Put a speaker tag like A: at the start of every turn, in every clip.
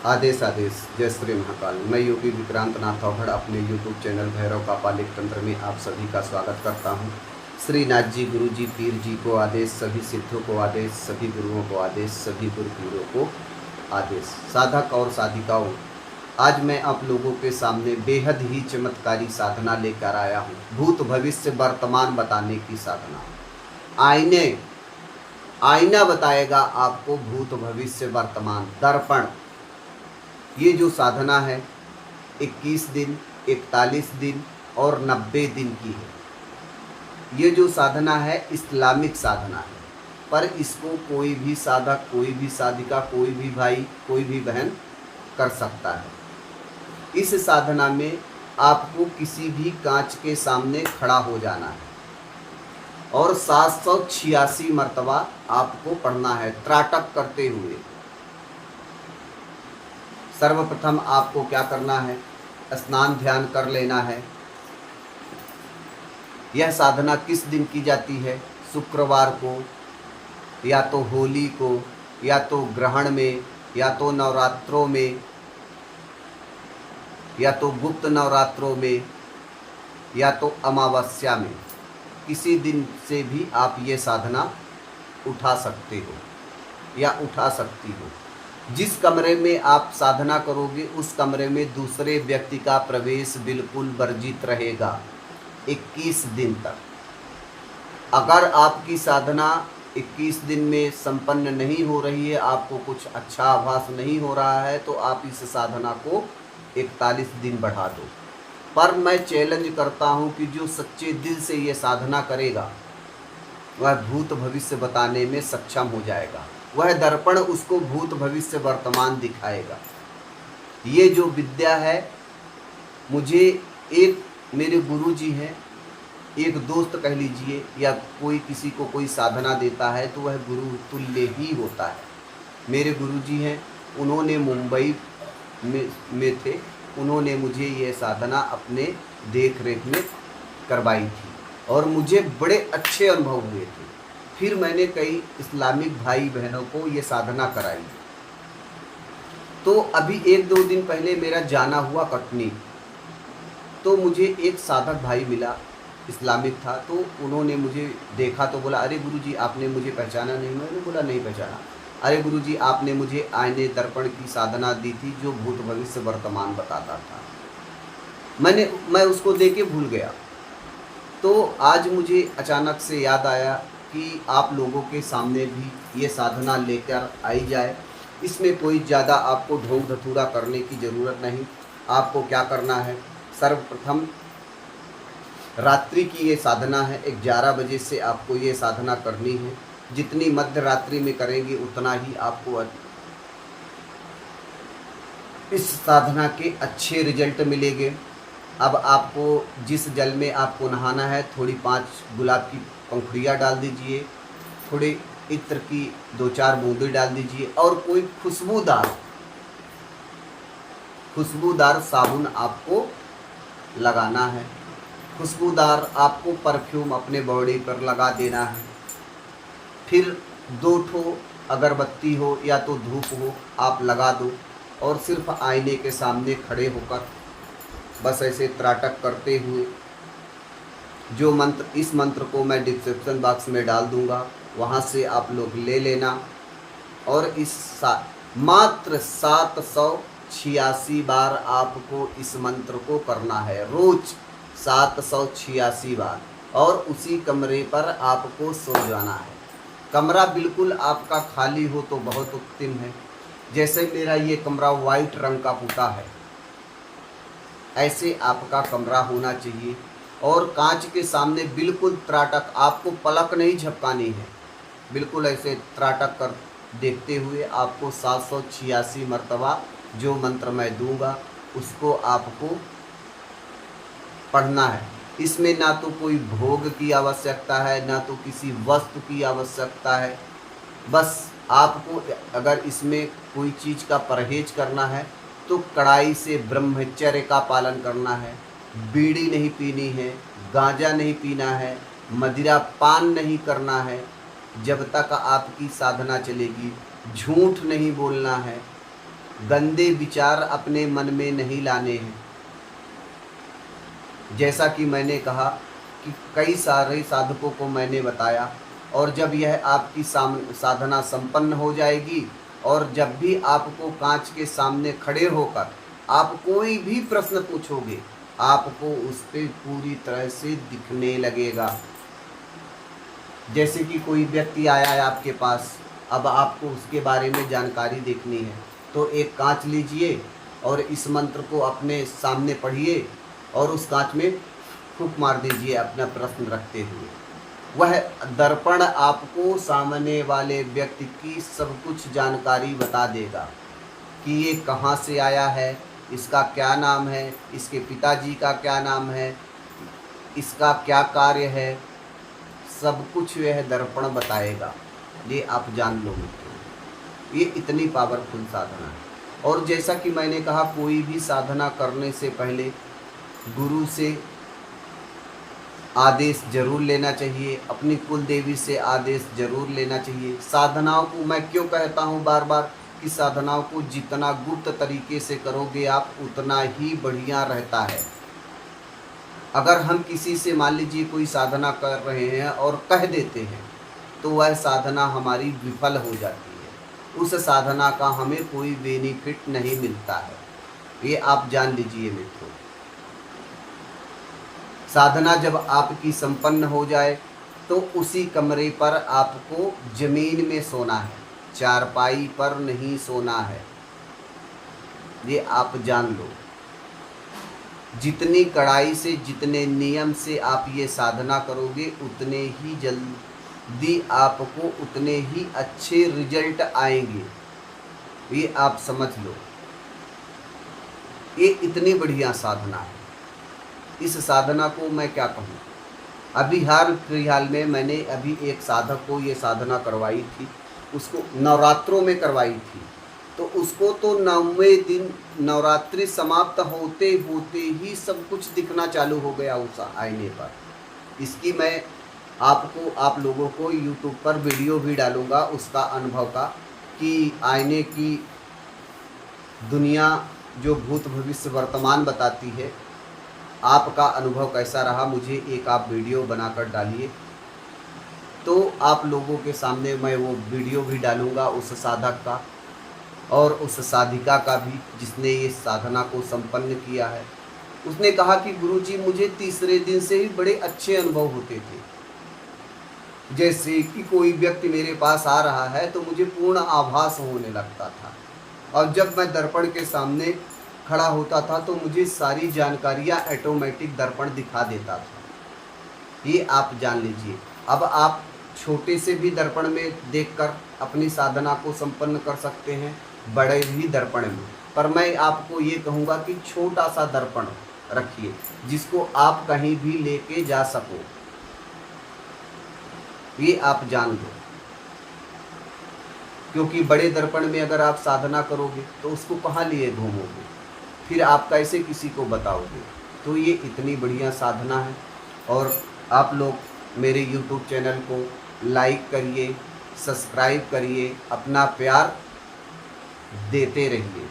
A: आदेश आदेश। जय श्री महाकाल। मैं योगी विक्रांत नाथ अवहड़ अपने यूट्यूब चैनल भैरव का पालिक तंत्र में आप सभी का स्वागत करता हूँ। श्री नाथ जी, गुरु जी, पीर जी को आदेश, सभी सिद्धों को आदेश, सभी गुरुओं को आदेश, सभी गुरुपीरों को आदेश। साधक और साधिकाओं, आज मैं आप लोगों के सामने बेहद ही चमत्कारी साधना लेकर आया हूँ। भूत भविष्य वर्तमान बताने की साधना। आईना बताएगा आपको भूत भविष्य वर्तमान। दर्पण, ये जो साधना है 21 दिन, 41 दिन और 90 दिन की है। ये जो साधना है इस्लामिक साधना है, पर इसको कोई भी साधक, कोई भी साधिका, कोई भी भाई, कोई भी बहन कर सकता है। इस साधना में आपको किसी भी कांच के सामने खड़ा हो जाना है और 786 मर्तबा आपको पढ़ना है त्राटक करते हुए। सर्वप्रथम आपको क्या करना है, स्नान ध्यान कर लेना है। यह साधना किस दिन की जाती है? शुक्रवार को, या तो होली को, या तो ग्रहण में, या तो नवरात्रों में, या तो गुप्त नवरात्रों में, या तो अमावस्या में। किसी दिन से भी आप ये साधना उठा सकते हो या उठा सकती हो। जिस कमरे में आप साधना करोगे उस कमरे में दूसरे व्यक्ति का प्रवेश बिल्कुल वर्जित रहेगा 21 दिन तक। अगर आपकी साधना 21 दिन में संपन्न नहीं हो रही है, आपको कुछ अच्छा आभास नहीं हो रहा है, तो आप इस साधना को 41 दिन बढ़ा दो। पर मैं चैलेंज करता हूं कि जो सच्चे दिल से ये साधना करेगा वह भूत भविष्य बताने में सक्षम हो जाएगा। वह दर्पण उसको भूत भविष्य वर्तमान दिखाएगा। ये जो विद्या है, मुझे एक मेरे गुरु जी हैं, एक दोस्त कह लीजिए, या कोई किसी को कोई साधना देता है तो वह गुरु तुल्य ही होता है। मेरे गुरु जी हैं, उन्होंने मुंबई में थे, उन्होंने मुझे ये साधना अपने देख रेख में करवाई थी और मुझे बड़े अच्छे अनुभव हुए थे। फिर मैंने कई इस्लामिक भाई बहनों को ये साधना कराई। तो अभी 1-2 दिन पहले मेरा जाना हुआ कटनी, तो मुझे एक साधक भाई मिला, इस्लामिक था। तो उन्होंने मुझे देखा तो बोला, अरे गुरुजी आपने मुझे पहचाना नहीं? मैंने बोला नहीं पहचाना। अरे गुरुजी आपने मुझे आईने दर्पण की साधना दी थी जो भूत भविष्य वर्तमान बताता था। मैं उसको दे के भूल गया। तो आज मुझे अचानक से याद आया कि आप लोगों के सामने भी ये साधना लेकर आई जाए। इसमें कोई ज़्यादा आपको ढोंग धतूरा करने की ज़रूरत नहीं। आपको क्या करना है, सर्वप्रथम रात्रि की ये साधना है, 11 बजे से आपको ये साधना करनी है। जितनी मध्य रात्रि में करेंगे उतना ही आपको इस साधना के अच्छे रिजल्ट मिलेंगे। अब आपको जिस जल में आपको नहाना है, थोड़ी 5 गुलाब की पंखुड़ियाँ डाल दीजिए, थोड़े इत्र की 2-4 बूंदें डाल दीजिए और कोई खुशबूदार साबुन आपको लगाना है। खुशबूदार आपको परफ्यूम अपने बॉडी पर लगा देना है। फिर 2 ठो अगरबत्ती हो या तो धूप हो आप लगा दो और सिर्फ आईने के सामने खड़े होकर बस ऐसे त्राटक करते हुए, जो मंत्र, इस मंत्र को मैं डिस्क्रिप्शन बॉक्स में डाल दूंगा, वहाँ से आप लोग ले लेना। और मात्र 786 बार आपको इस मंत्र को करना है, रोज 786 बार। और उसी कमरे पर आपको सो जाना है। कमरा बिल्कुल आपका खाली हो तो बहुत उत्तम है। जैसे मेरा ये कमरा वाइट रंग का पुता है, ऐसे आपका कमरा होना चाहिए। और कांच के सामने बिल्कुल त्राटक, आपको पलक नहीं झपकानी है, बिल्कुल ऐसे त्राटक कर देखते हुए आपको 786 मर्तबा जो मंत्र मैं दूंगा उसको आपको पढ़ना है। इसमें ना तो कोई भोग की आवश्यकता है, ना तो किसी वस्तु की आवश्यकता है। बस आपको अगर इसमें कोई चीज़ का परहेज करना है तो कड़ाई से ब्रह्मचर्य का पालन करना है। बीड़ी नहीं पीनी है, गांजा नहीं पीना है, मदिरा पान नहीं करना है जब तक आपकी साधना चलेगी। झूठ नहीं बोलना है, गंदे विचार अपने मन में नहीं लाने हैं। जैसा कि मैंने कहा कि कई सारे साधकों को मैंने बताया, और जब यह आपकी साधना संपन्न हो जाएगी और जब भी आपको कांच के सामने खड़े होकर आप कोई भी प्रश्न पूछोगे, आपको उस पर पूरी तरह से दिखने लगेगा। जैसे कि कोई व्यक्ति आया है आपके पास, अब आपको उसके बारे में जानकारी देखनी है, तो एक कांच लीजिए और इस मंत्र को अपने सामने पढ़िए और उस कांच में फूंक मार दीजिए अपना प्रश्न रखते हुए। वह दर्पण आपको सामने वाले व्यक्ति की सब कुछ जानकारी बता देगा कि ये कहाँ से आया है, इसका क्या नाम है, इसके पिताजी का क्या नाम है, इसका क्या कार्य है, सब कुछ यह दर्पण बताएगा। ये आप जान लो मित्रों, ये इतनी पावरफुल साधना है। और जैसा कि मैंने कहा, कोई भी साधना करने से पहले गुरु से आदेश जरूर लेना चाहिए, अपनी कुल देवी से आदेश जरूर लेना चाहिए। साधनाओं को मैं क्यों कहता हूँ बार बार कि साधनाओं को जितना गुप्त तरीके से करोगे आप, उतना ही बढ़िया रहता है। अगर हम किसी से मान लीजिए कोई साधना कर रहे हैं और कह देते हैं, तो वह साधना हमारी विफल हो जाती है, उस साधना का हमें कोई बेनिफिट नहीं मिलता है। ये आप जान लीजिए मित्रों। साधना जब आपकी संपन्न हो जाए तो उसी कमरे पर आपको जमीन में सोना है, चारपाई पर नहीं सोना है। ये आप जान लो। जितनी कड़ाई से, जितने नियम से आप ये साधना करोगे, उतने ही जल्दी आपको उतने ही अच्छे रिजल्ट आएंगे। ये आप समझ लो। ये इतनी बढ़िया साधना है। इस साधना को मैं क्या कहूँ, अभी हाल फिलहाल में मैंने अभी एक साधक को ये साधना करवाई थी, उसको नवरात्रों में करवाई थी। तो उसको तो 9वें दिन नवरात्रि समाप्त होते होते ही सब कुछ दिखना चालू हो गया उस आईने पर। इसकी मैं आप लोगों को YouTube पर वीडियो भी डालूंगा उसका अनुभव का, कि आईने की दुनिया जो भूत भविष्य वर्तमान बताती है, आपका अनुभव कैसा रहा, मुझे एक आप वीडियो बनाकर डालिए। तो आप लोगों के सामने मैं वो वीडियो भी डालूंगा उस साधक का और उस साधिका का भी, जिसने ये साधना को संपन्न किया है। उसने कहा कि गुरुजी, मुझे तीसरे दिन से ही बड़े अच्छे अनुभव होते थे। जैसे कि कोई व्यक्ति मेरे पास आ रहा है तो मुझे पूर्ण आभास होने लगता था, और जब मैं दर्पण के सामने खड़ा होता था तो मुझे सारी जानकारियाँ ऑटोमेटिक दर्पण दिखा देता था। ये आप जान लीजिए। अब आप छोटे से भी दर्पण में देखकर अपनी साधना को संपन्न कर सकते हैं, बड़े भी दर्पण में। पर मैं आपको ये कहूँगा कि छोटा सा दर्पण रखिए जिसको आप कहीं भी लेके जा सको। ये आप जान लो, क्योंकि बड़े दर्पण में अगर आप साधना करोगे तो उसको कहाँ लिए घूमोगे, फिर आप कैसे किसी को बताओगे। तो ये इतनी बढ़िया साधना है। और आप लोग मेरे YouTube चैनल को लाइक करिए, सब्सक्राइब करिए, अपना प्यार देते रहिए।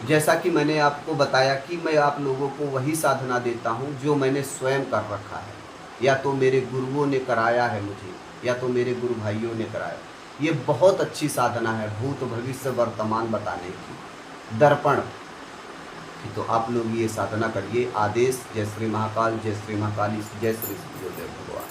A: जैसा कि मैंने आपको बताया कि मैं आप लोगों को वही साधना देता हूँ जो मैंने स्वयं कर रखा है, या तो मेरे गुरुओं ने कराया है मुझे, या तो मेरे गुरु भाइयों ने कराया। ये बहुत अच्छी साधना है भूत भविष्य वर्तमान बताने की, दर्पण की। तो आप लोग ये साधना करिए। आदेश। जय श्री महाकाल, जय श्री महाकाली, जय श्री गुरुदेव भगवान।